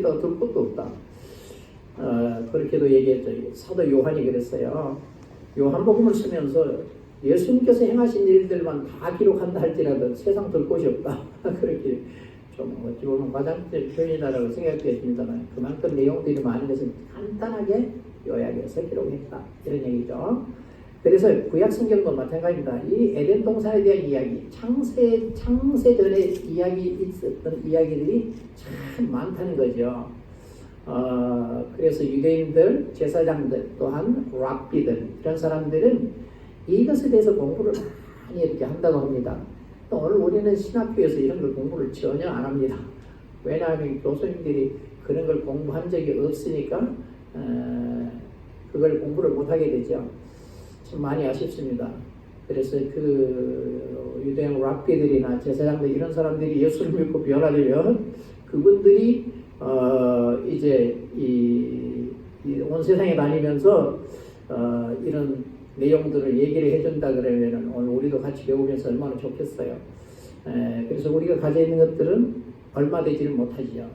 여기다 둘 것도 없다. 그렇게도 얘기했죠. 사도 요한이 그랬어요. 요한복음을 쓰면서 예수님께서 행하신 일들만 다 기록한다 할지라도 세상 둘 곳이 없다. 그렇게 좀 어찌 보면 과장된 표현이다라고 생각이 듭니다만 그만큼 내용들이 많은 것은 간단하게 요약해서 기록했다. 이런 얘기죠. 그래서 구약 성경도 마찬가지입니다. 이 에덴 동산에 대한 이야기, 창세 전에 있었던 이야기들이 참 많다는 거죠. 그래서 유대인들, 제사장들, 또한 랍비들 이런 사람들은 이것에 대해서 공부를 많이 이렇게 한다고 합니다. 또 오늘 우리는 신학교에서 이런 걸 공부를 전혀 안 합니다. 왜냐하면 교수님들이 그런 걸 공부한 적이 없으니까 그걸 공부를 못하게 되죠. 참 많이 아쉽습니다. 그래서 그 유대인 랍비들이나 제사장들 이런 사람들이 예수를 믿고 변화되면 그분들이 이제 온 세상에 다니면서 이런 내용들을 얘기를 해준다 그러면은 오늘 우리도 같이 배우면서 얼마나 좋겠어요. 그래서 우리가 가지고 있는 것들은 얼마 되지는 못하지요.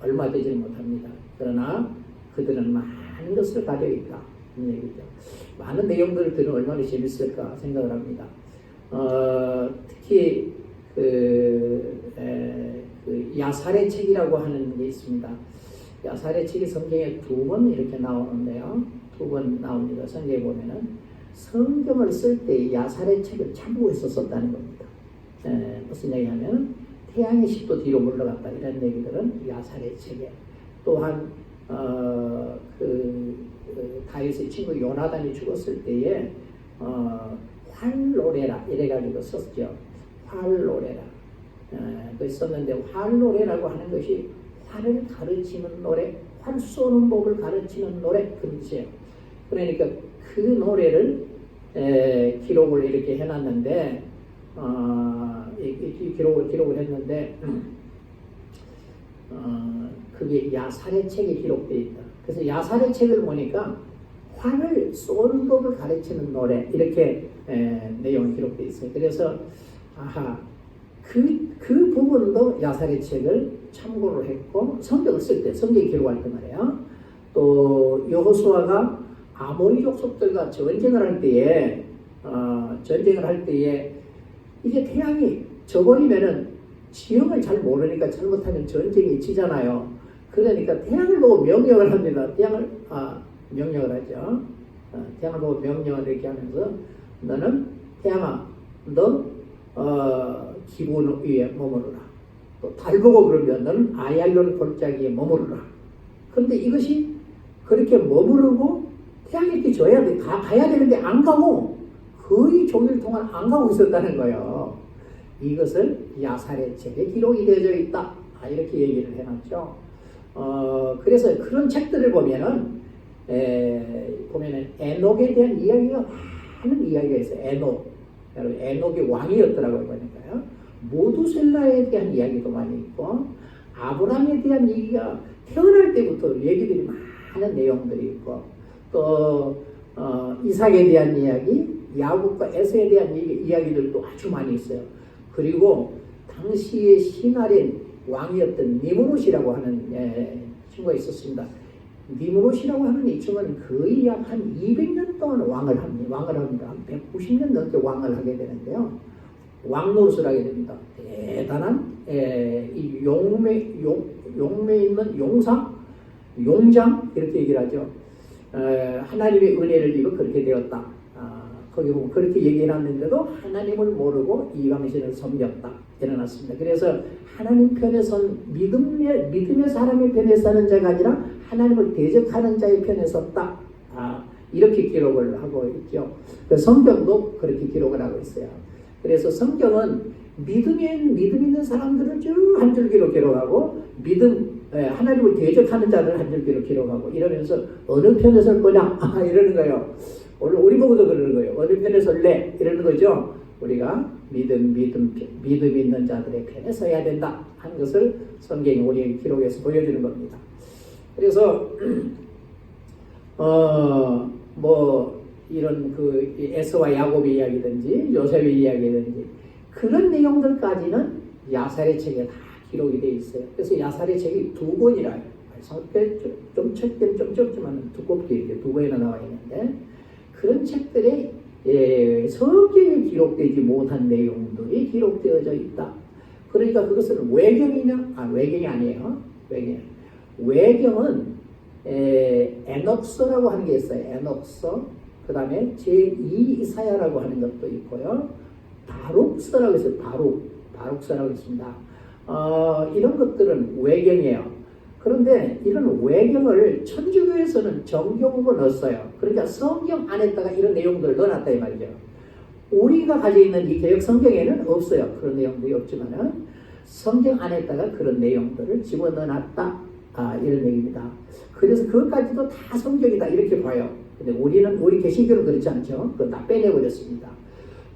얼마 되지는 못합니다. 그러나 그들은 많은 것을 가지고 있다. 이런 얘기죠. 많은 내용들을 들으면 얼마나 재밌을까 생각을 합니다. 특히 그 야살의 책이라고 하는 게 있습니다. 야살의 책이 성경에 2번 이렇게 나오는데요. 2번 나옵니다. 성경에 보면은 성경을 쓸 때 야살의 책을 참고해서 썼다는 겁니다. 무슨 얘기냐면 태양의 10도 뒤로 물러갔다 이런 얘기들은 야살의 책에 또한 다윗의 친구 요나단이 죽었을 때에 활노래라 이래가지고 썼죠. 활노래라. 그 썼는데 활노래라고 하는 것이 활을 가르치는 노래, 활 쏘는 법을 가르치는 노래 그렇지요. 그러니까 그 노래를 기록을 이렇게 해놨는데 기록을 했는데 그게 야살의 책에 기록되어 있다. 그래서 야살의 책을 보니까 활을 쏘는 법을 가르치는 노래 이렇게 내용이 기록되어 있어요. 그래서 그 부분도 야살의 책을 참고를 했고 성경을 쓸 때 성경에 기록할 때 말이에요. 또 여호수아가 아모리 족속들과 전쟁을 할 때에 이게 태양이 져버리면은 지형을 잘 모르니까 잘못하면 전쟁이 지잖아요. 그러니까 태양을 보고 명령을 합니다. 명령을 하죠. 태양을 보고 명령을 이렇게 하면서 너는 태양아, 너 기분 위에 머무르라. 또 달 보고 그러면 너는 아얄론 골짜기에 머무르라. 그런데 이것이 그렇게 머무르고 태양이 이렇게 져야 돼. 가야 되는데 안 가고 거의 종일 동안 안 가고 있었다는 거예요. 이것을 야살의 책에 기록이 되어져 있다. 이렇게 얘기를 해놨죠. 그래서 그런 책들을 보면은 에녹에 대한 이야기가 많은 이야기가 있어요. 에녹이 왕이었더라고요. 보니까요. 모두셀라에 대한 이야기도 많이 있고 아브라함에 대한 얘기가 태어날 때부터 얘기들이 많은 내용들이 있고 또 이삭에 대한 이야기, 야곱과 에서에 대한 이야기들도 아주 많이 있어요. 그리고 당시의 신하린 왕이었던 니므롯이라고 하는 친구가 있었습니다. 니므롯이라고 하는 이 친구는 거의 약 한 200년 동안 왕을 합니다. 한 190년 넘게 왕을 하게 되는데요. 왕 노릇을 하게 됩니다. 대단한 이 용매 있는 용장 이렇게 얘기를 하죠. 하나님의 은혜를 입어 그렇게 되었다. 거기 보면 그렇게 얘기해놨는데도 하나님을 모르고 이방신을 섬겼다. 일어났습니다. 그래서 하나님 편에 선 믿음의 사람의 편에 서는 자가 아니라 하나님을 대적하는 자의 편에 섰다. 이렇게 기록을 하고 있죠. 그 성경도 그렇게 기록을 하고 있어요. 그래서 성경은 믿음 있는 사람들을 쭉 한 줄기로 기록하고 하나님을 대적하는 자들을 한 줄기로 기록하고 이러면서 어느 편에 설 거냐 이러는 거예요. 오늘 우리 보고도 그러는 거예요. 어느 편에 설래 이러는 거죠. 우리가 믿음 있는 자들의 편에 서야 된다 하는 것을 성경이 우리에게 기록해서 보여주는 겁니다. 그래서 이런 그 에서와 야곱의 이야기든지 요셉의 이야기든지 그런 내용들까지는 야살의 책에 다 기록이 되어 있어요. 그래서 야살의 책이 2권이라 좀 책들이 좀 적지만 두껍게 이렇게 두 권이나 나와 있는데 그런 책들에 성경에 기록되지 못한 내용들이 기록되어져 있다. 그러니까 그것은 외경이냐? 외경이 아니에요. 외경은 에녹서라고 하는 게 있어요. 에녹서. 그 다음에 제2 이사야라고 하는 것도 있고요. 바룩서라고 있어요. 바룩서라고 있습니다. 이런 것들은 외경이에요. 그런데 이런 외경을 천주교에서는 정경으로 넣었어요. 그러니까 성경 안에다가 이런 내용들을 넣어놨다 이 말이죠. 우리가 가지고 있는 이 개혁 성경에는 없어요. 그런 내용들이 없지만은 성경 안에다가 그런 내용들을 집어넣어놨다. 이런 얘기입니다. 그래서 그것까지도 다 성경이다 이렇게 봐요. 근데 우리 개신교는 그렇지 않죠. 그거 다 빼내버렸습니다.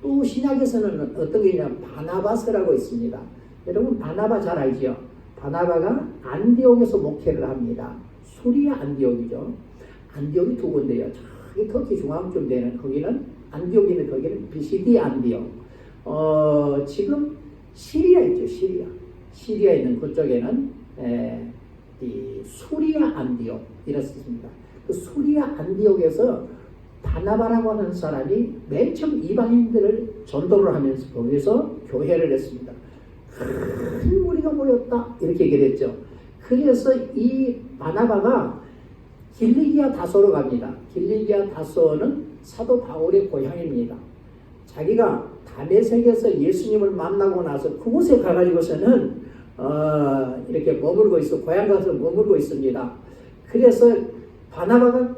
또 신약에서는 어떤 게 있냐면 바나바스라고 있습니다. 여러분 바나바 잘 알지요? 바나바가 안디옥에서 목회를 합니다. 수리아 안디옥이죠. 안디옥이 두 군데요. 저기 터키 중앙쯤 되는 거기는 안디옥이 있는 거기는 비시디 안디옥. 지금 시리아 있죠. 시리아 있는 그쪽에는 이 수리아 안디옥 이렇습니다. 그 수리아 안디옥에서 바나바라고 하는 사람이 맨 처음 이방인들을 전도를 하면서 거기서 교회를 했습니다. 큰 무리가 모였다 이렇게 얘기를 했죠. 그래서 이 바나바가 길리기아 다소로 갑니다. 길리기아 다소는 사도 바울의 고향입니다. 자기가 다메섹에서 예수님을 만나고 나서 그곳에 가가지고서는 이렇게 머물고 있어 고향 가서 머물고 있습니다. 그래서 바나바가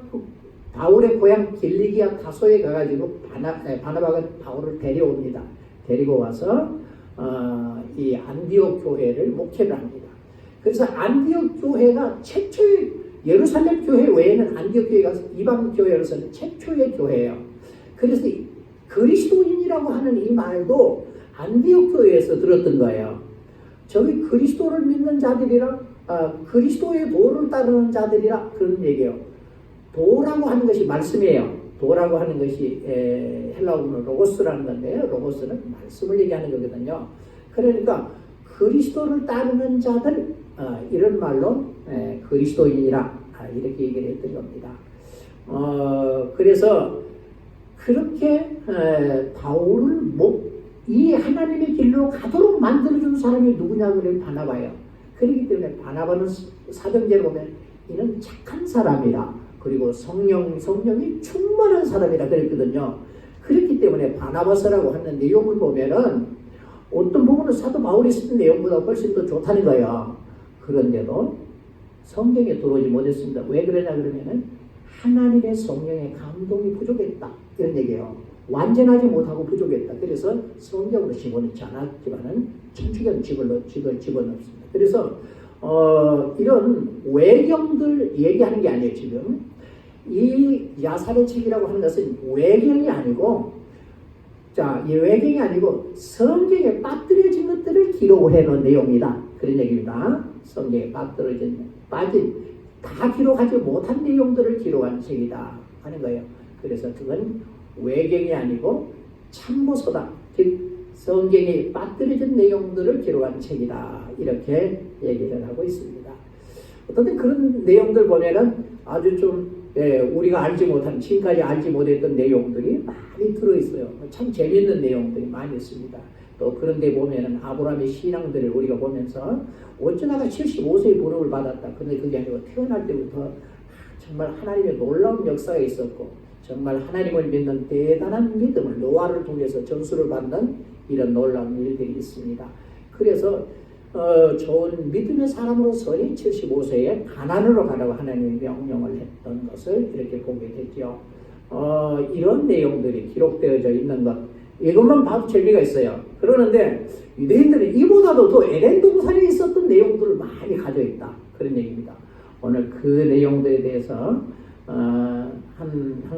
바울의 고향 길리기아 다소에 가가지고 바나바가 바울을 데려옵니다. 데리고 와서 이 안디옥 교회를 목회를 합니다. 그래서 안디옥 교회가 최초의 예루살렘 교회 외에는 안디옥 교회가 이방 교회로서는 최초의 교회예요. 그래서 그리스도인이라고 하는 이 말도 안디옥 교회에서 들었던 거예요. 저기 그리스도를 믿는 자들이라 그리스도의 도를 따르는 자들이라 그런 얘기예요. 도라고 하는 것이 말씀이에요. 도라고 하는 것이 헬라어로 로고스라는 건데요. 로고스는 말씀을 얘기하는 거거든요. 그러니까 그리스도를 따르는 자들 이런 말로 그리스도인이라 이렇게 얘기를 했던 겁니다. 그래서 그렇게 바울을 이 하나님의 길로 가도록 만들어준 사람이 누구냐 그러면 바나바예요. 그렇기 때문에 바나바는 사도행전에 보면 이는 착한 사람이라 그리고 성령이 충만한 사람이라 그랬거든요. 그렇기 때문에 바나바서라고 하는 내용을 보면은 어떤 부분은 사도 바울이 쓴 내용보다 훨씬 더 좋다는 거예요. 그런데도 성경에 들어오지 못했습니다. 왜 그러냐 그러면은 하나님의 성령의 감동이 부족했다 이런 얘기예요. 완전하지 못하고 부족했다. 그래서 성경으로 집어넣지 않았지만은 천주교는 집어넣습니다. 그래서 이런 외경들 얘기하는 게 아니에요. 지금 이 야살의 책이라고 하는 것은 외경이 아니고 이 외경이 아니고 성경에 빠뜨려진 것들을 기록을 해놓은 내용이다. 그런 얘기입니다. 성경에 빠진 다 기록하지 못한 내용들을 기록한 책이다 하는 거예요. 그래서 그건 외경이 아니고 참고서다. 즉 성경에 빠뜨려진 내용들을 기록한 책이다. 이렇게 얘기를 하고 있습니다. 어떤 그런 내용들 보면은 아주 좀 우리가 알지 못한 지금까지 알지 못했던 내용들이 많이 들어있어요. 참 재밌는 내용들이 많이 있습니다. 또 그런데 보면은 아브라함의 신앙들을 우리가 보면서 어쩌다가 75세의 부름을 받았다. 근데 그게 아니고 태어날 때부터 정말 하나님의 놀라운 역사가 있었고 정말 하나님을 믿는 대단한 믿음을 노아를 통해서 전수를 받는 이런 놀라운 일들이 있습니다. 그래서 좋은 믿음의 사람으로서의 75세에 가나안으로 가라고 하나님이 명령을 했던 것을 이렇게 보게 되죠. 이런 내용들이 기록되어져 있는 것 이것만 봐도 재미가 있어요. 그러는데 유대인들은 이보다도 더 에덴 동산에 있었던 내용들을 많이 가지고 있다. 그런 얘기입니다. 오늘 그 내용들에 대해서 한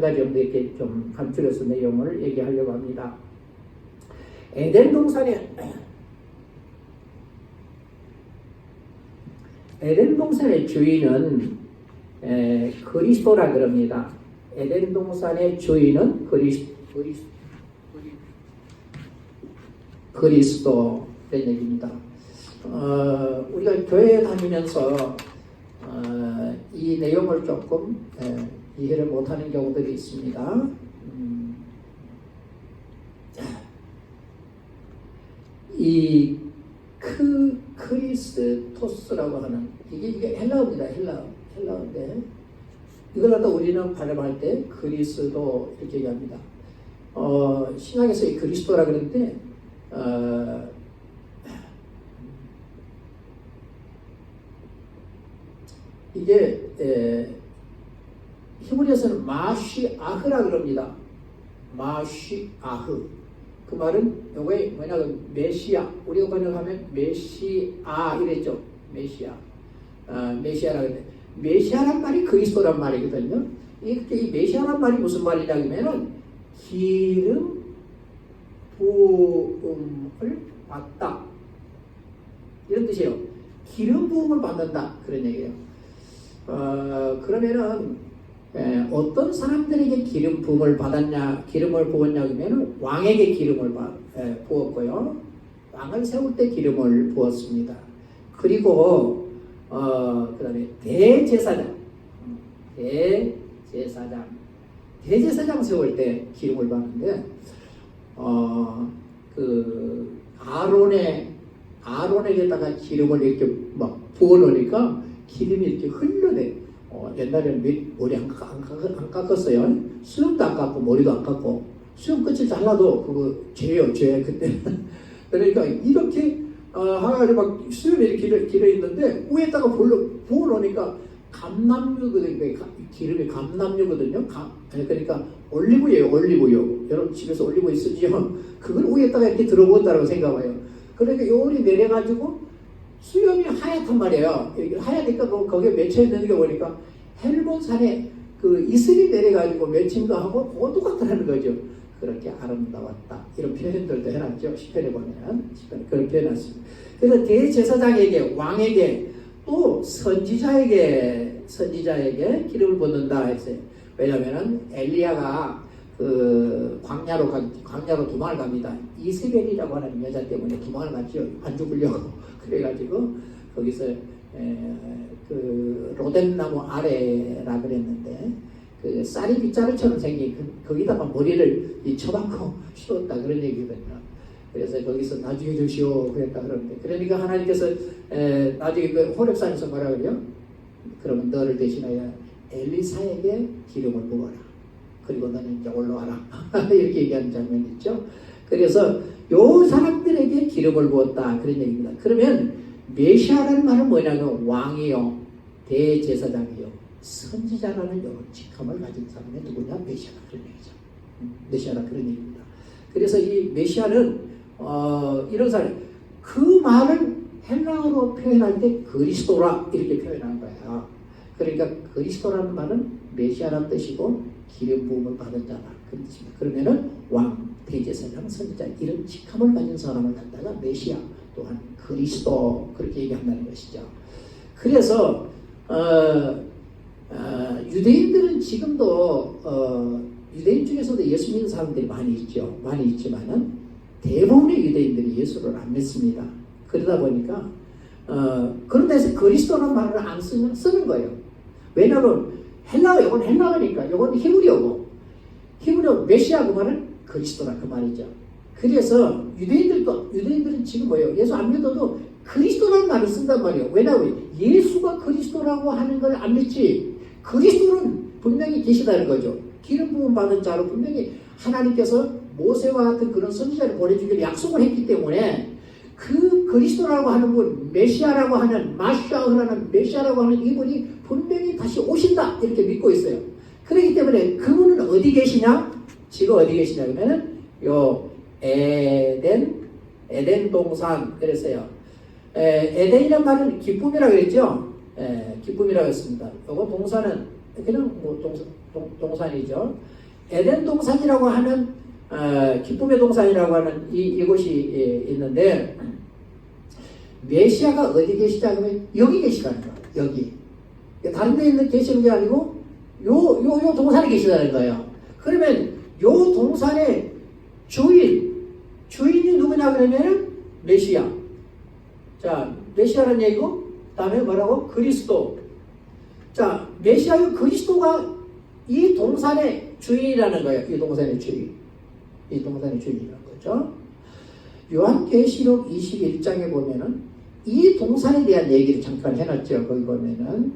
가지 정도 이렇게 좀 감추려서 내용을 얘기하려고 합니다. 에덴 동산의 주인은 그리스도라 그럽니다. 에덴 동산의 주인은 그리스도 된 얘기입니다. 우리가 교회에 다니면서 이 내용을 조금 이해를 못하는 경우들이 있습니다. 이 크리스토스라고 하는 이게 헬라어입니다. 헬라어인데 이걸 갖다 우리는 발음할 때 그리스도 이렇게 얘기합니다. 신약에서 이 그리스도라 그러는데 이게 히브리어에서는 마시아흐라 그럽니다. 마시아흐. 그 말은 요게 뭐냐 메시아. 우리가 번역하면 메시아 이랬죠. 메시아. 메시아라 그러는데 메시아란 말이 그리스도란 말이거든요. 이 메시아란 말이 무슨 말이냐면은 기름 부음을 받다 이런 뜻이에요. 기름 부음을 받는다 그런 얘기예요. 그러면은 어떤 사람들에게 기름 부음을 받았냐, 기름을 부었냐 하면 왕에게 기름을 부었고요. 왕을 세울 때 기름을 부었습니다. 그리고 그다음에 대제사장 세울 때 기름을 받는데 그 아론에게다가 기름을 이렇게 막 부어 놓으니까 기름이 이렇게 흘러내. 옛날에는 머리 안 깎았어요. 수염도 안 깎고 머리도 안 깎고 수염 끝을 잘라도 그거 죄예요, 죄 그때. 그러니까 이렇게 하나님 막 수염이 이렇게 길어 있는데 위에다가 부어 놓으니까 감남유거든요. 기름이 감남유거든요. 그러니까 올리브유예요, 올리브유. 여러분 집에서 올리브유 쓰지요? 그걸 위에다가 이렇게 들어본다고 생각해요. 그러니까 요리 내려가지고 수염이 하얗단 말이에요. 하얘니까 거기에 맺혀 있는 게 보니까 헬몬산에 그 이슬이 내려가지고 맺힌 거 하고 그거 똑같다는 거죠. 그렇게 아름다웠다. 이런 표현들도 해놨죠. 시편에 보면 그런 표현했습니다. 그래서 대제사장에게, 왕에게, 또 선지자에게 기름을 붓는다 했어요. 왜냐하면 엘리야가 그 광야로 도망을 갑니다. 이세벨이라고 하는 여자 때문에 도망을 갔죠. 안 죽으려고. 그래가지고 거기서 그 로뎀나무 아래라 그랬는데 그 쌀이 빗자루처럼 생긴 거기다가 머리를 쳐박고 씌웠다 그런 얘기거든요. 그래서 거기서 나중에 주시오 그랬다 그러는데 그러니까 하나님께서 나중에 그 호렙산에서 뭐라 그래요? 그러면 너를 대신하여 엘리사에게 기름을 부어라. 그리고 너는 이제 올라와라. 이렇게 얘기하는 장면이 있죠. 그래서 요 사람들에게 기름을 부었다 그런 얘기입니다. 그러면 메시아라는 말은 뭐냐면 왕이요, 대제사장이요, 선지자라는 이런 직함을 가진 사람이 누구냐? 메시아가 그런 얘기죠. 메시아라 그런 얘기입니다. 그래서 이 메시아는 이런 사람, 그 말을 헬라어로 표현할 때 그리스도라 이렇게 표현한 거예요. 그러니까 그리스도라는 말은 메시아라는 뜻이고 기름 부음을 받은 자다 그런 뜻입니다. 그러면은 왕, 대제사장, 선지자 이런 직함을 가진 사람을 갖다가 메시아 또한 그리스도 그렇게 얘기한다는 것이죠. 그래서 유대인들은 지금도 유대인 중에서도 예수 믿는 사람들이 많이 있죠. 많이 있지만은 대부분의 유대인들이 예수를 안 믿습니다. 그러다 보니까 그런 데서 그리스도라는 말을 안 쓰는 거예요. 왜냐하면 헬라어, 이건 헬라어니까 이건 히브리어고 히브리어 메시아 그 말은 그리스도라 그 말이죠. 그래서 유대인들은 지금 뭐예요? 예수 안 믿어도 그리스도라는 말을 쓴단 말이에요. 왜냐하면 예수가 그리스도라고 하는 걸 안 믿지. 그리스도는 분명히 계시다는 거죠. 기름 부음 받은 자로 분명히 하나님께서 모세와 같은 그런 선지자를 보내주기를 약속을 했기 때문에 그 그리스도라고 하는 분, 메시아라고 하는 마시아흐라는 메시아라고 하는 이분이 분명히 다시 오신다 이렇게 믿고 있어요. 그렇기 때문에 그분은 어디 계시냐? 지금 어디 계시냐 그러면은 요 에덴 동산 그랬어요. 에덴이란 말은 기쁨이라고 그랬죠. 기쁨이라고 했습니다. 요거 동산은 그냥 뭐 동산이죠. 에덴 동산이라고 하는 기쁨의 동산이라고 하는 이곳이 있는데 메시아가 어디 계시다 그러면 여기 계시다는 거예요. 여기 다른 데 있는 계시는 게 아니고 요 동산에 계시다는 거예요. 그러면 요 동산의 주인이 누구냐 그러면은 메시아. 자, 메시아라는 얘기고, 다음에 뭐라고? 그리스도. 자, 메시아의 그리스도가 이 동산의 주인이라는 거예요. 이 동산의 주인. 이 동산의 주인이라는 거죠. 요한계시록 21장에 보면은 이 동산에 대한 얘기를 잠깐 해놨죠. 거기 보면은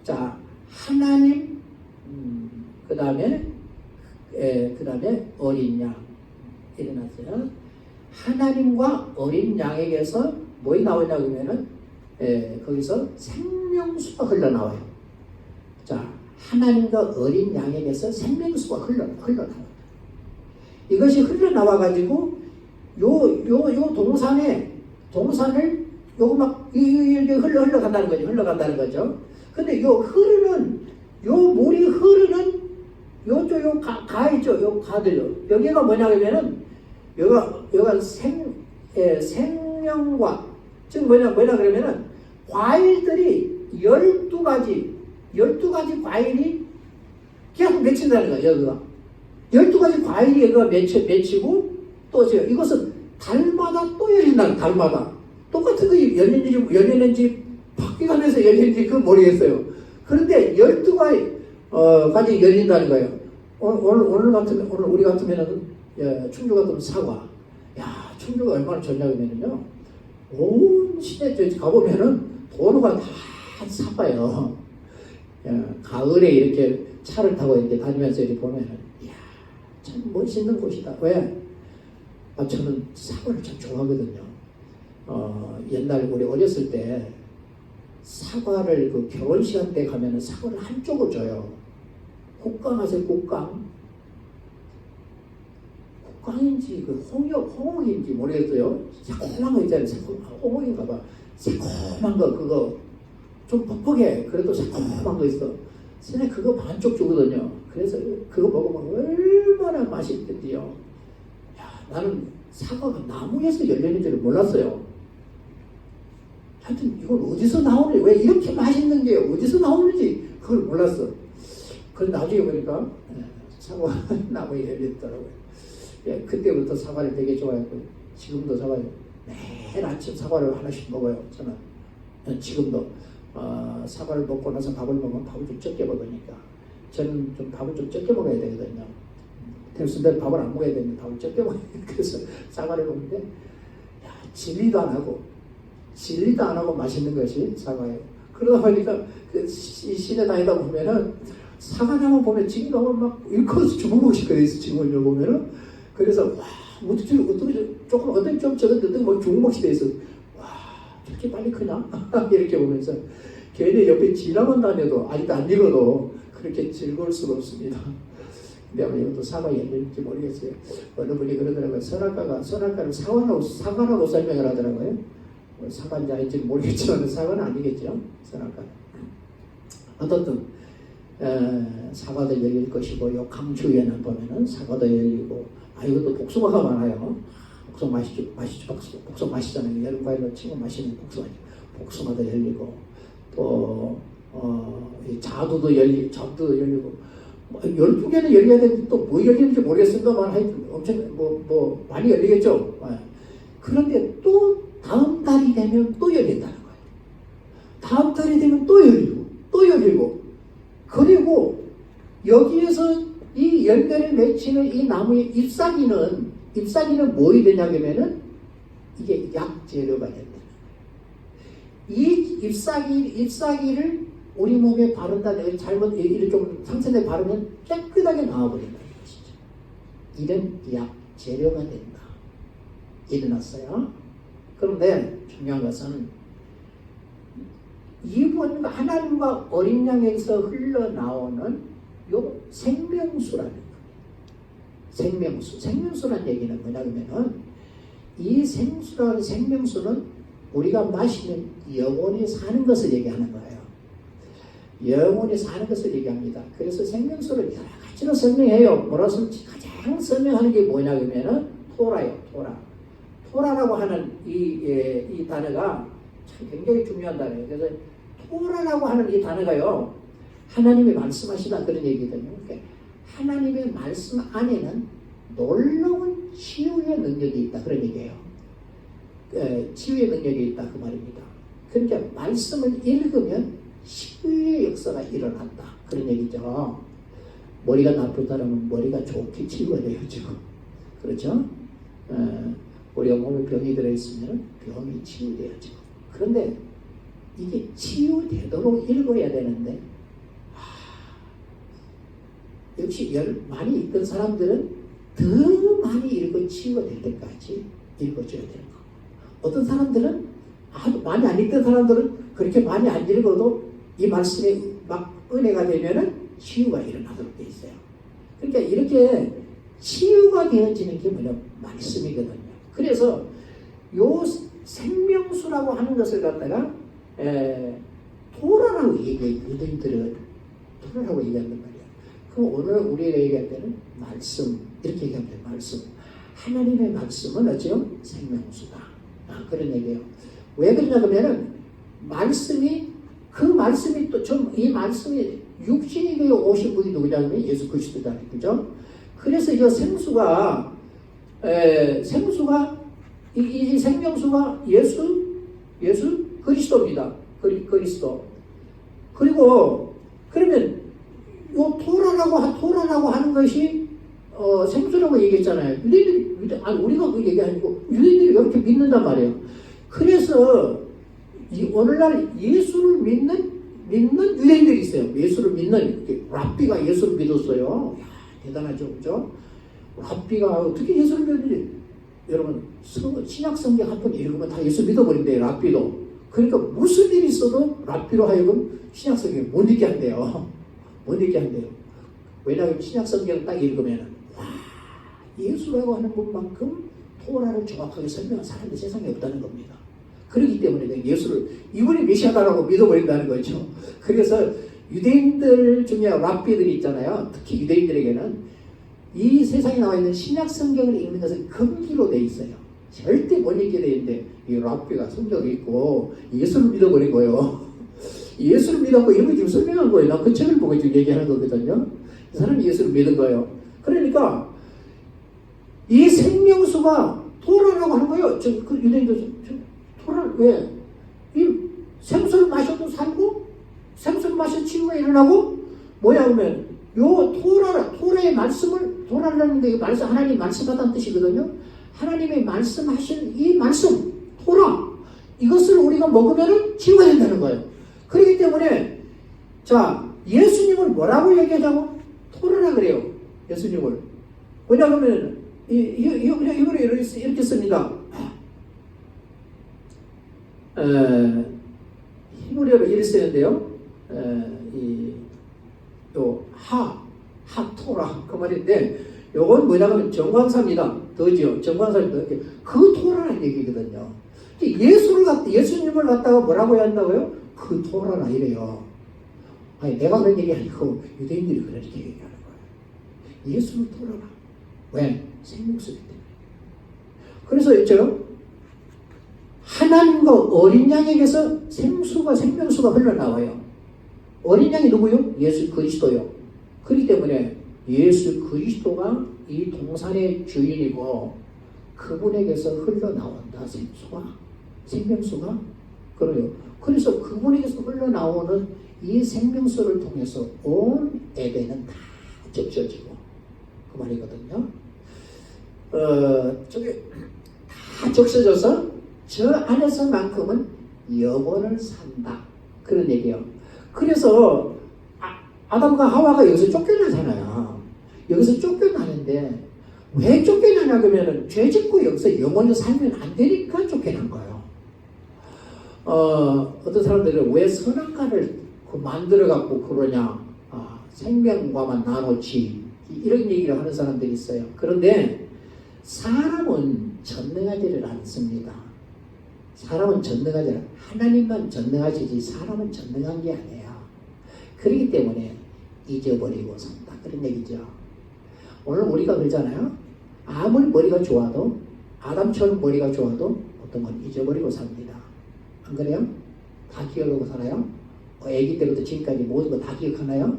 자 하나님 그 다음에 어린 양 일어났어요. 하나님과 어린 양에게서 뭐가 나오냐 그러면은 거기서 생명수가 흘러나와요. 자 하나님과 어린 양에게서 생명수가 흘러나와요. 이것이 흘러나와가지고 요 동산을 요거 막 이렇게 흘러간다는 거죠. 흘러간다는 거죠. 근데 요 물이 흐르는 요쪽 가 있죠. 요 가들요. 여기가 뭐냐면은 여기가 생명과 지금 뭐냐 그러면은 과일들이 12가지 과일이 계속 맺힌다는 거예요. 여기가 12가지 과일이 여기가 맺히고 또 이것은 달마다 또 열린다는 달마다 똑같은 거 열리는지 바뀌면서 열리는지 그건 모르겠어요. 그런데 12가지 열린다는 거예요. 오늘 우리 같으면은 충주 같으면 사과. 야 충주가 얼마나 좋냐면요. 온 시내 가보면은 도로가 다 사과요. 가을에 이렇게 차를 타고 이렇게 다니면서 이렇게 보면은 이야 참 멋있는 곳이다. 왜? 저는 사과를 참 좋아하거든요. 옛날 우리 어렸을 때 사과를 그 결혼시간 때 가면은 사과를 한쪽을 줘요. 곡강 아세요? 곡강인지 그 홍옥인지 모르겠어요. 새콤한 거 있잖아요. 홍옥인가 봐. 새콤한 거 그거 좀 퍽퍽해. 그래도 새콤한 거 있어. 선생님 그거 반쪽 주거든요. 그래서 그거 먹으면 얼마나 맛있던지요. 야, 나는 사과가 나무에서 열리는 줄을 몰랐어요. 하여튼 이걸 어디서 나오는지, 왜 이렇게 맛있는 게 어디서 나오는지 그걸 몰랐어. 그래서 나중에 보니까 사과 나무에 열렸더라고요. 그때부터 사과를 되게 좋아했고 지금도 사과를 매일 아침 사과를 하나씩 먹어요. 저는 지금도 사과를 먹고 나서 밥을 먹으면 밥을 좀 적게 먹으니까 저는 좀 밥을 좀 적게 먹어야 되거든요. 대수대로 밥을 안 먹어야 되는데 밥을 적게 먹어요. 그래서 사과를 먹는데 질리도 안 하고 맛있는 것이 사과예요. 그러다 보니까 그 시내 다니다 보면은 사과나무 보면 지금 너무 막 일컷 주먹씩 그래서 지금을 보면은 그래서 와 어떻게 조금 어떤 좀 적었는데 뭐 주먹씩 돼 있어. 와 저렇게 빨리 크냐 이렇게 보면서 걔네 옆에 지나만 다녀도 아직도 안 익어도 그렇게 즐거울 수가 없습니다. 근데 아마 이것도 사과 열릴지 모르겠어요. 어느 분이 그러더라고요. 선악과를 사과라고 설명을 하더라고요. 사과인지 아닌지 모르겠지만 사과는 아니겠죠. 선악과. 어떻든 사과도 열릴 것이고 요 강주에는 보면은 사과도 열리고 이것도 복숭아가 많아요. 복숭아 맛있죠. 복숭아 맛있잖아요. 여름 과일로 치고 맛있는 복숭아도 열리고 또 자두도 열리고 12개는 열려야 되는데 또 뭐 열리는지 모르겠습니다만 하여튼 엄청 많이 열리겠죠. 그런데 또 다음 달이 되면 또 열린다는 거예요. 다음 달이 되면 또 열리고 그리고 여기에서 이 열매를 맺히는 이 나무의 잎사귀는 뭐이 되냐면은 이게 약재료가 된다. 이 잎사귀를 우리 몸에 바른다. 내가 잘못 얘기를 좀 상처에 바르면 깨끗하게 나와버린다는 것이죠. 이런 약재료가 된다. 일어났어요. 그런데 중요한 것은 이분 하나님과 어린 양에서 흘러나오는 요 생명수라는 거예요. 생명수라는 얘기는 뭐냐면은 이 생명수는 우리가 마시는 영혼이 사는 것을 얘기하는 거예요. 영혼이 사는 것을 얘기합니다. 그래서 생명수를 여러 가지로 설명해요. 뭐라서 가장 설명하는 게 뭐냐면은 토라예요. 토라라고 하는 이 단어가 참 굉장히 중요한 단어예요. 그래서 토라라고 하는 이 단어가요, 하나님이 말씀하시다 그런 얘기거든요. 그러니까 하나님의 말씀 안에는 놀라운 치유의 능력이 있다 그런 얘기예요. 치유의 능력이 있다 그 말입니다. 그러니까 말씀을 읽으면 치유의 역사가 일어난다. 그런 얘기죠. 머리가 나쁜 사람은 머리가 좋게 치유가 돼요, 지금. 그렇죠? 우리가 몸에 병이 들어있으면 병이 치유돼요, 지금. 그런데 이게 치유되도록 읽어야 되는데, 역시 많이 읽던 사람들은 더 많이 읽어 치유가 될 때까지 읽어줘야 되는 거. 어떤 사람들은 많이 안 읽던 사람들은 그렇게 많이 안 읽어도 이 말씀에 막 은혜가 되면은 치유가 일어나도록 돼 있어요. 그러니까 이렇게 치유가 되어지는 게 뭐냐 말씀이거든요. 그래서 요 생명수라고 하는 것을 갖다가 토라라고 얘기해요. 유대인들은 토라라고 얘기한단 말이에요. 그럼 오늘 우리가 얘기할 때는 말씀 이렇게 얘기하면 돼요. 말씀. 하나님의 말씀은 어찌요? 생명수다. 그런 얘기예요. 왜 그러냐 그러면은 말씀이 그 말씀이 또 좀 이 말씀이 육신이 되어 오신 분이 누구냐면 예수 그리스도잖아요. 그죠? 그래서 이 생수가 이 생명수가 예수 그리스도입니다. 그리스도. 그리고 그러면 요 토라라고 하는 것이 생수라고 얘기했잖아요. 우리가 그 얘기 아니고 유대인들이 이렇게 믿는단 말이에요. 그래서 오늘날 예수를 믿는 유대인들이 있어요. 예수를 믿는 랍비가 예수를 믿었어요. 이야, 대단하죠, 그죠? 랍비가 어떻게 예수를 믿는지 여러분 신약 성경 한 번 읽으면 다 예수 믿어버린대요. 랍비도. 그러니까 무슨 일이 있어도 랍비로 하여금 신약 성경 못 읽게 한대요. 못 읽게 한대요. 왜냐하면 신약 성경 딱 읽으면 와 예수라고 하는 것만큼 토라를 정확하게 설명한 사람이 세상에 없다는 겁니다. 그렇기 때문에 예수를 이분이 메시아다라고 믿어버린다는 거죠. 그래서 유대인들 중에 랍비들이 있잖아요. 특히 유대인들에게는 이 세상에 나와 있는 신약 성경을 읽는 것은 금기로 돼 있어요. 절대 못 읽게 돼 있는데 이 랍비가 성경을 읽고 예수를 믿어버린 거예요. 예수를 믿었고 이런 거 지금 설명한 거예요. 나 그 책을 보고 지금 얘기하는 거거든요. 이 사람이 예수를 믿은 거예요. 그러니까 이 생명수가 토라라고 하는 거예요. 그 유대인들 토라 왜? 이 생수를 마셔도 살고 생수를 마셔도 치유가 일어나고 뭐야 그러면 요 토라의 말씀을 토라라는 게 말씀 하나님 말씀하다는 뜻이거든요. 하나님의 말씀하신 이 말씀 토라 이것을 우리가 먹으면은 치유가 된다는 거예요. 그렇기 때문에 자 예수님을 뭐라고 얘기하자고 토라라 그래요. 예수님을 왜냐하면 이거를 이렇게 씁니다. 히브리어로 이렇게 쓰는데요. 하토라 그 말인데 요건 뭐냐면 정관사입니다. 더지요. 정관사입니다. 그 토라라는 얘기거든요. 예수님을 갖다가 뭐라고 해야 한다고요? 그 토라라 이래요. 아니 내가 그런 얘기 아니고 유대인들이 그렇게 얘기하는 거예요. 예수를 토라라. 왜? 생명수기 때문에. 그래서 있죠. 하나님과 어린 양에게서 생명수가 흘러나와요. 어린 양이 누구요? 예수 그리스도요. 그렇기 때문에 예수 그리스도가 이 동산의 주인이고 그분에게서 흘러나온다. 생명수가 그래요. 그래서 그분에게서 흘러나오는 이 생명수를 통해서 온 에덴은 다 적셔지고 그 말이거든요. 저게 다 적셔져서 저 안에서만큼은 영원을 산다. 그런 얘기예요. 그래서 아담과 하와가 여기서 쫓겨나잖아요. 여기서 쫓겨나는데 왜 쫓겨나냐 그러면 죄 짓고 여기서 영원히 살면 안 되니까 쫓겨난 거예요. 어떤 사람들은 왜 선악과를 만들어 갖고 그러냐 생명과만 나누지 이런 얘기를 하는 사람들이 있어요. 그런데 사람은 전능하지를 않습니다. 사람은 전능하지 하나님만 전능하시지 사람은 전능한 게 아니에요. 그렇기 때문에 잊어버리고 산다 그런 얘기죠. 오늘 우리가 그러잖아요. 아무리 머리가 좋아도 아담처럼 머리가 좋아도 어떤 건 잊어버리고 삽니다. 안 그래요? 다 기억하고 살아요? 아기 때부터 지금까지 모든 거 다 기억하나요?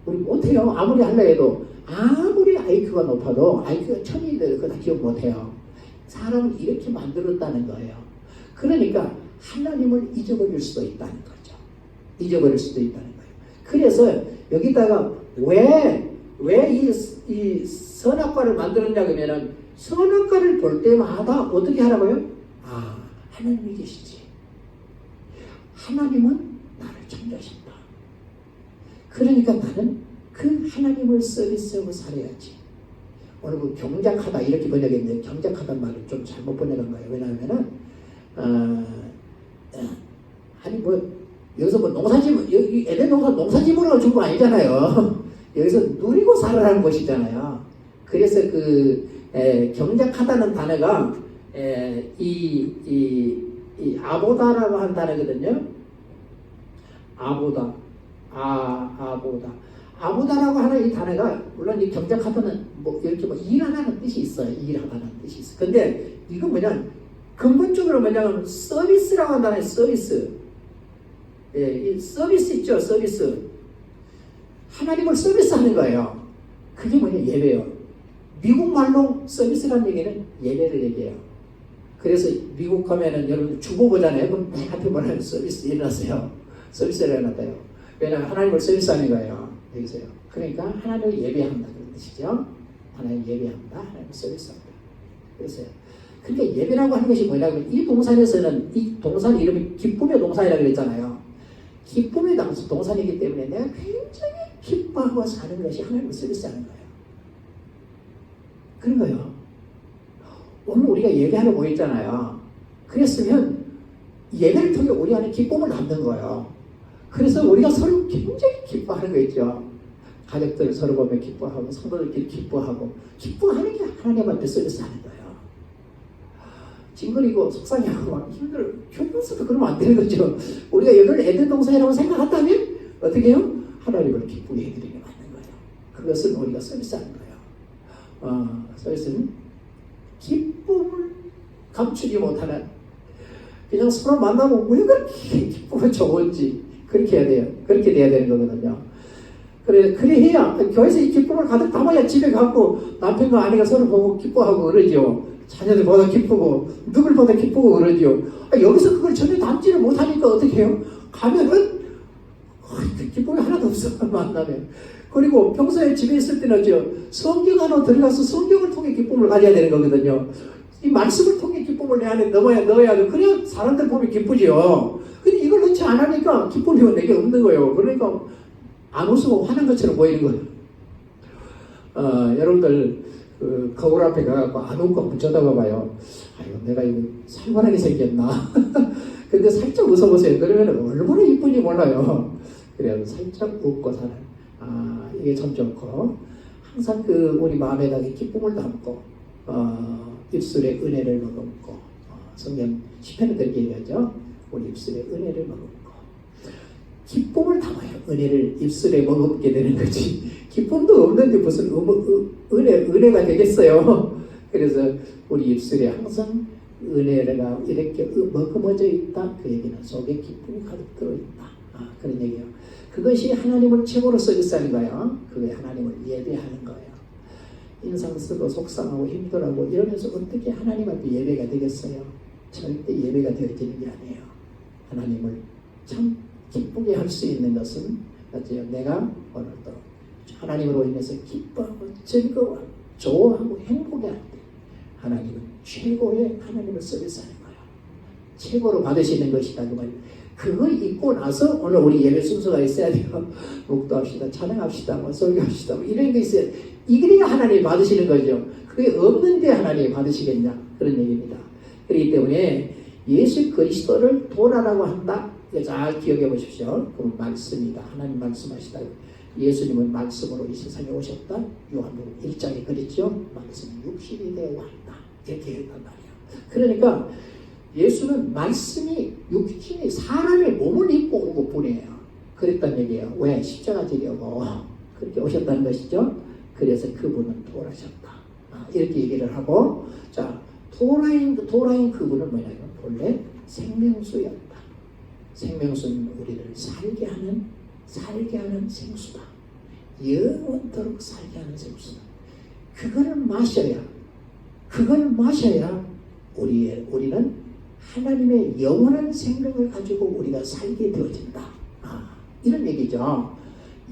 우리 못해요. 아무리 하려 해도 아무리 IQ가 높아도 IQ가 1000인데 그거 다 기억 못해요. 사람을 이렇게 만들었다는 거예요. 그러니까 하나님을 잊어버릴 수도 있다는 거죠. 잊어버릴 수도 있다는 거예요. 그래서 여기다가 왜 이 선악과를 만들었냐 그러면은 선악과를 볼 때마다 어떻게 하라고요? 아, 하나님이 계시지. 하나님은 나를 창조하셨다. 그러니까 나는 그 하나님을 서비스하고 살아야지. 오늘 그 경작하다 이렇게 번역했는데 경작하다는 말을 좀 잘못 번역한 거예요. 왜냐하면은 아니 뭐 여기서 뭐 농사짐 여기 에덴 농사짐으로 준 거 아니잖아요. 여기서 누리고 살아라는 것이잖아요. 그래서 그 경작하다는 단어가 이 아보다라고 하는 단어거든요. 아보다. 아보다라고 하는 이 단어가 물론 이 경작하다는 뭐 이렇게 뭐 일하다는 뜻이 있어요. 일하다는 뜻이 있어. 근데 이건 뭐냐 근본적으로 뭐냐면 서비스라고 한다는 서비스. 이 서비스 있죠. 서비스. 하나님을 서비스하는 거예요. 그게 뭐냐 예배요. 미국 말로 서비스라는 얘기는 예배를 얘기해요. 그래서 미국 가면은 여러분 주보 보잖아요. 그럼 맨 앞에 뭐라고 서비스 일어났어요. 서비스를 일어났대요. 왜냐하면 하나님을 서비스하는 거예요. 여기서요. 그러니까 하나님을 예배한다 그런 뜻이죠. 하나님 예배한다. 하나님을 서비스한다. 그래서요. 근데 예배라고 하는 것이 뭐냐면 이 동산에서는 이 동산 이름이 기쁨의 동산이라고 그랬잖아요. 기쁨의 동산이기 때문에 내가 굉장히 기뻐하고 사는 것이 하나님을 서비스하는 거예요. 그런 거예요. 오늘 우리가 예배하러 모였잖아요. 그랬으면 예배를 통해 우리 안에 기쁨을 낳는 거예요. 그래서 우리가 서로 굉장히 기뻐하는 거 있죠. 가족들 서로 보면 기뻐하고 성도들끼리 기뻐하고 기뻐하는 게 하나님 앞에 서비스하는 거예요. 징그리고 속상해하고 막 힘들어도 그러면 안 되는 거죠. 우리가 이걸 에덴 동산이라고 생각한다면 어떻게 해요? 하나님을 기쁘게 해드리게 만든 거예요. 그것은 우리가 서비스하는 거예요. 서비스는 기쁨을 감추지 못하는 그냥 서로 만나고 왜 그렇게 기쁘고 좋은지 그렇게 해야 돼요. 그렇게 돼야 되는 거거든요. 그래 해야 교회에서 이 기쁨을 가득 담아야 집에 가고 남편과 아내가 서로 보고 기뻐하고 그러죠. 자녀들보다 기쁘고 누굴보다 기쁘고 그러죠. 여기서 그걸 전혀 담지를 못하니까 어떻게 해요? 가면은 그 기쁨이 하나도 없어 만나면. 그리고 평소에 집에 있을 때는 성경 안으로 들어가서 성경을 통해 기쁨을 가져야 되는 거거든요. 이 말씀을 통해 기쁨을 내 안에 넣어야 돼. 그래야 사람들 보면 기쁘죠. 근데 이걸 넣지 않으니까 기쁨이 내게 없는 거예요. 그러니까 안 웃고 화난 것처럼 보이는 거예요. 여러분들 그 거울 앞에 가갖고 안 웃고 한번 쳐다봐봐요. 아이고 내가 이거 살벌하게 생겼나. 근데 살짝 웃어보세요. 그러면 얼마나 이쁜지 몰라요. 그래서 살짝 웃고 사는 이게 참 좋고 항상 그 우리 마음에다가 기쁨을 담고 입술에 은혜를 머금고 성경 시편에 그렇게 얘기하죠. 우리 입술에 은혜를 머금고 기쁨을 담아야 은혜를 입술에 머금게 되는 거지. 기쁨도 없는데 무슨 은혜가 되겠어요. 그래서 우리 입술에 항상 은혜가 이렇게 머금어져 있다. 그 얘기는 속에 기쁨이 가득 들어있다. 그런 얘기예요. 그것이 하나님을 최고로 서비스하는 거예요. 그게 하나님을 예배하는 거예요. 인상 쓰고 속상하고 힘들어하고 이러면서 어떻게 하나님 앞에 예배가 되겠어요? 절대 예배가 되어지는 게 아니에요. 하나님을 참 기쁘게 할 수 있는 것은 어째요? 내가 오늘도 하나님으로 인해서 기뻐하고 즐거워 좋아하고 행복해 할 때 하나님은 최고의 하나님을 서비스하는 거예요. 최고로 받으시는 것이다 그 말이에요. 그거 잊고 나서 오늘 우리 예배 순서가 있어야 돼요. 묵도합시다, 찬양합시다, 뭐 설교합시다, 뭐 이런 게 있어요. 이게 하나님이 받으시는 거죠. 그게 없는데 하나님이 받으시겠냐 그런 얘기입니다. 그렇기 때문에 예수 그리스도를 도라라고 한다. 잘 기억해 보십시오. 그 말씀이다. 하나님 말씀하시다. 예수님은 말씀으로 이 세상에 오셨다. 요한복음 1장에 그랬죠. 말씀이 육신이 되어 왔다. 이렇게 했단 말이야. 그러니까 예수는 말씀이 육신이 사람의 몸을 입고 온 것뿐이에요. 그랬단 얘기예요. 왜? 십자가 지려고 그렇게 오셨다는 것이죠. 그래서 그분은 돌아셨다. 이렇게 얘기를 하고 자 도라인 그분은 뭐냐면 본래 생명수였다. 생명수는 우리를 살게 하는 생수다. 영원토록 살게 하는 생수다. 그거를 마셔야 우리는 하나님의 영원한 생명을 가지고 우리가 살게 되어진다. 이런 얘기죠.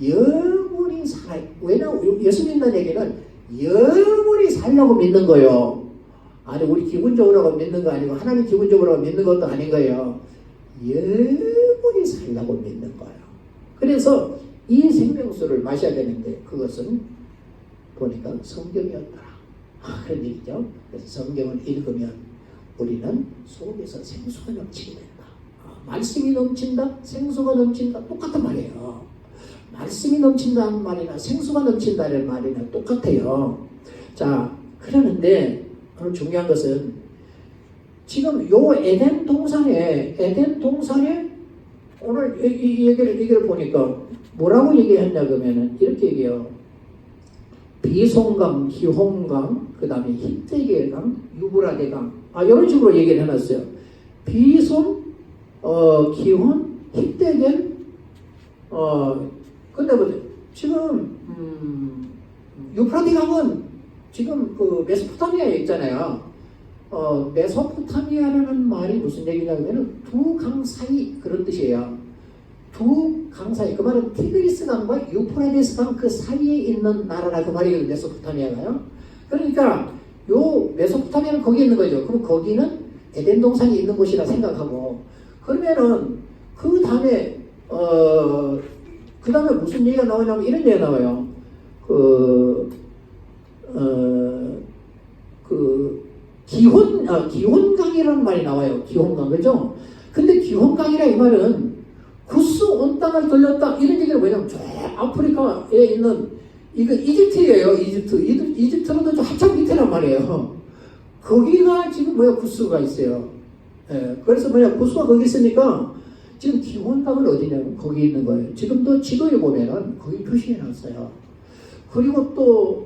영원히 살아. 왜냐하면 예수 믿는 얘기는 영원히 살려고 믿는 거예요. 아니 우리 기분적으로 믿는 거 아니고 하나님 기분적으로 믿는 것도 아닌 거예요. 영원히 살려고 믿는 거예요. 그래서 이 생명수를 마셔야 되는데 그것은 보니까 성경이었더라. 그런 얘기죠. 그래서 성경을 읽으면 우리는 속에서 생수가 넘치게 된다. 말씀이 넘친다, 생수가 넘친다, 똑같은 말이에요. 말씀이 넘친다는 말이나 생수가 넘친다는 말이나 똑같아요. 자, 그러는데 오늘 중요한 것은 지금 요 에덴 동산에 오늘 이 얘기를 보니까 뭐라고 얘기했냐 그러면은 이렇게 얘기해요. 비송강, 기홈강, 그 다음에 히데겔강, 유브라데강, 이런 식으로 얘기를 해놨어요. 비송, 기혼, 히데겔, 근데 뭐 지금 유프라데강은 지금 그 메소포타미아에 있잖아요. 메소포타미아라는 말이 무슨 얘기냐면은 두 강 사이 그런 뜻이에요. 두 강 사이, 그 말은 티그리스 강과 유프라데스 강 그 사이에 있는 나라라 그 말이거든요. 메소포타미아가요. 그러니까 요 메소포타미아는 거기 있는 거죠. 그럼 거기는 에덴 동산이 있는 곳이라 생각하고 그러면은 그 다음에 무슨 얘기가 나오냐면 이런 얘기가 나와요. 기혼강이라는 말이 나와요. 기혼강, 그죠? 근데 기혼강이라 이 말은 구스 온 땅을 돌렸다 이런 얘기를 뭐냐면 저 아프리카에 있는 이거 이집트예요. 이집트로도 좀 한참 밑에란 말이에요. 거기가 지금 구스가 있어요. 예, 그래서 구스가 거기 있으니까 지금 기혼강은 어디냐면 거기 있는 거예요. 지금도 지도에 보면은 거기 표시해 놨어요. 그리고 또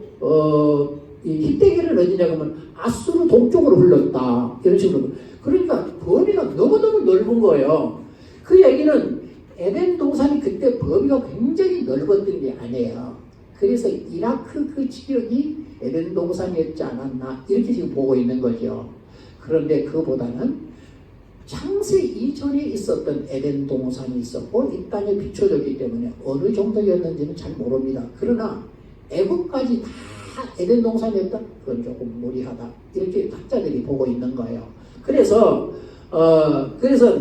이 히데겔은 어디냐 그러면 아수르 동쪽으로 흘렀다 이런 식으로. 그러니까 범위가 너무너무 넓은 거예요. 그 얘기는 에덴 동산이 그때 범위가 굉장히 넓었던 게 아니에요. 그래서 이라크 그 지역이 에덴 동산이었지 않았나 이렇게 지금 보고 있는 거죠. 그런데 그보다는 창세 이전에 있었던 에덴 동산이 있었고 이 땅에 비춰졌기 때문에 어느 정도였는지는 잘 모릅니다. 그러나 애국까지 다 에덴 동산이었다? 그건 조금 무리하다. 이렇게 학자들이 보고 있는 거예요. 그래서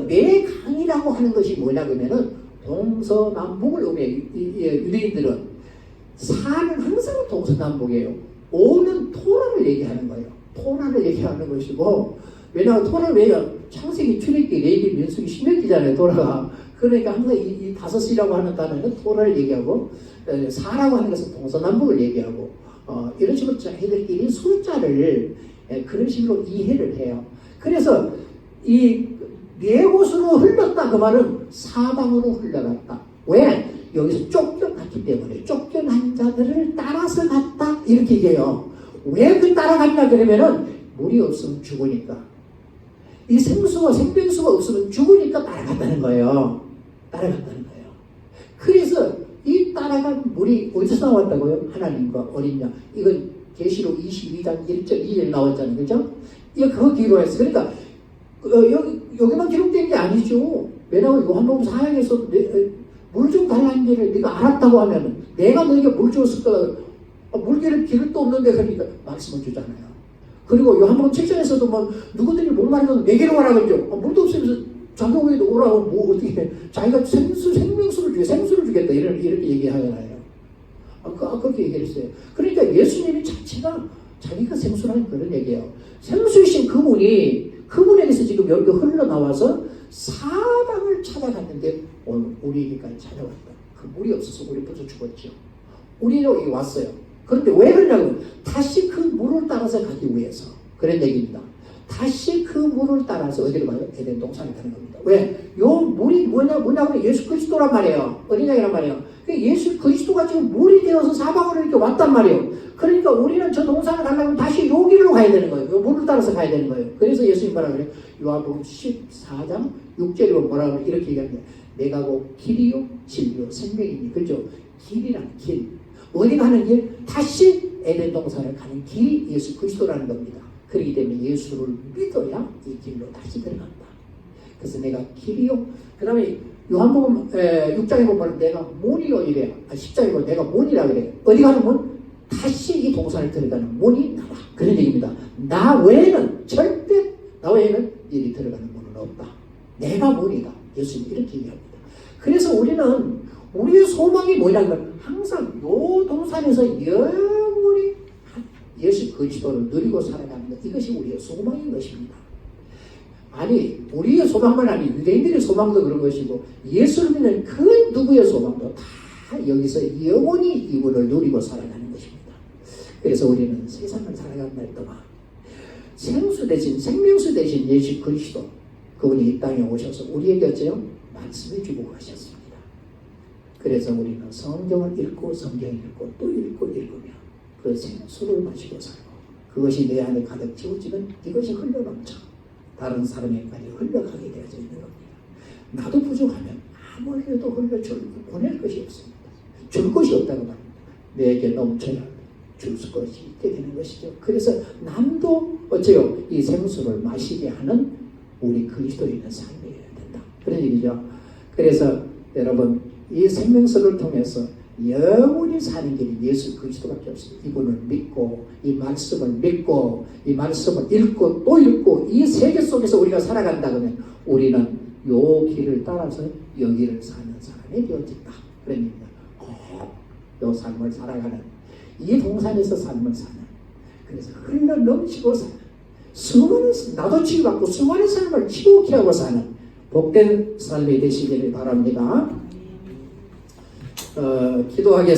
매 강이라고 하는 것이 뭐냐 그러면은 동서남북을 의미해요. 유대인들은 산은 항상 동서남북이에요. 오는 토라를 얘기하는 거예요. 토라를 얘기하는 것이고 왜냐하면 토라를 왜요? 창세기, 출애굽기, 레위기, 민수기, 신명기잖아요. 토라가. 그러니까 항상 이 다섯이라고 하는 단어는 토라를 얘기하고 사라고 하는 것은 동서남북을 얘기하고 이런 식으로 자기들끼리 숫자를 그런 식으로 이해를 해요. 그래서 이 네 곳으로 흘렀다 그 말은 사방으로 흘러갔다. 왜? 여기서 쫓겨났기 때문에 쫓겨난 자들을 따라서 갔다 이렇게 얘기해요. 왜 그 따라갔냐 그러면은 물이 없으면 죽으니까. 이 생수가 생명수가 없으면 죽으니까 따라갔다는 거예요. 따라갔다는 거예요. 그래서 이 따라간 물이 어디서 나왔다고요? 하나님과 어린 양. 이건 계시록 22장 1절 2절 나왔잖아요. 그죠? 이거 그거 기록했어. 그러니까 여기만 기록된 게 아니죠. 왜냐하면 요한복음 4장에서 물 좀 달라는 길을 네가 알았다고 하면은 내가 너에게 물 주었을 거다. 물기를 기름도 없는데 그러니까 말씀을 주잖아요. 그리고 요한복음 7장에서도 뭐 누구들이 목마르면 내게로 와라 그러죠. 물도 없으면서 자기에게 오라고 뭐 어떻게 자기가 생명수를 주겠다 이렇게 얘기하잖아요. 그렇게 얘기했어요. 그러니까 예수님이 자체가 자기가 생수라는 그런 얘기예요. 생수이신 그분에게서 지금 여기 흘러나와서 사방을 찾아갔는데 오늘 우리에게까지 찾아왔다. 그 물이 없어서 우리 벌써 죽었죠. 우리 여기 왔어요. 그런데 왜 그러냐면 다시 그 물을 따라서 가기 위해서 그런 얘기입니다. 다시 그 물을 따라서 어디로 가요? 에덴 동산에 가는 겁니다. 왜? 요 물이 뭐냐면 예수 그리스도란 말이에요. 어디냐란 말이에요. 예수 그리스도가 지금 물이 되어서 사방으로 이렇게 왔단 말이에요. 그러니까 우리는 저 동산을 가려면 다시 여기로 가야 되는 거예요. 요 물을 따라서 가야 되는 거예요. 그래서 예수님 뭐라 그래요? 요한복음 14장 6절에 뭐라 그래요? 이렇게 얘기합니다. 내가 곧 길이요 진리요 생명이니. 그죠? 길이란 길. 어디 가는 길? 다시 에덴 동산을 가는 길이 예수 그리스도라는 겁니다. 그렇기 때문에 예수를 믿어야 이 길로 다시 들어간다. 그래서 내가 길이요. 그 다음에 요한복음 6장에 보면 내가 문이요 이래요. 10장에 보면 내가 문이라 그래요. 어디 가는 문? 다시 이 동산을 들어가는 문이 나다. 그런 얘기입니다. 나 외에는 절대 나 외에는 이리 들어가는 문은 없다. 내가 문이다. 예수님이 이렇게 얘기합니다. 그래서 우리는 우리의 소망이 뭐냐는 걸 항상 요 동산에서 영원히 예수 그리스도를 누리고 살아가는 것, 이것이 우리의 소망인 것입니다. 아니 우리의 소망만 아니 유대인들의 소망도 그런 것이고 예수를 믿는 그 누구의 소망도 다 여기서 영원히 이분을 누리고 살아가는 것입니다. 그래서 우리는 세상을 살아가는 날 동안 생수 대신 생명수 대신 예수 그리스도 그분이 이 땅에 오셔서 우리에게 어째요? 말씀해 주고 가셨습니다. 그래서 우리는 성경을 읽고 성경을 읽고 또 읽고 읽으며 그 생수를 마시고 살고 그것이 내 안에 가득 채워지면 이것이 흘러넘쳐 다른 사람에게까지 흘러가게 되어져 있는 겁니다. 나도 부족하면 아무래도 흘려줄 보낼 것이 없습니다. 줄 것이 없다고 말합니다. 내게 넘쳐야 줄 것이 있게 되는 것이죠. 그래서 남도 어째요? 이 생수를 마시게 하는 우리 그리스도인의 삶이어야 된다. 그런 얘기죠. 그래서 여러분 이 생명수를 통해서 영원히 사는 길이 예수 그리스도밖에 없습니다. 이분을 믿고 이 말씀을 믿고 이 말씀을 읽고 또 읽고 이 세계 속에서 우리가 살아간다 그러면 우리는 요 길을 따라서 여기를 사는 사람이 되어진다. 그러니까 요 삶을 살아가는 이 동산에서 삶을 사는 그래서 흘러 넘치고 사는 수많은 나도 치유받고 수많은 삶을 치유케 하고 사는 복된 삶이 되시기를 바랍니다. 기도하겠습니다.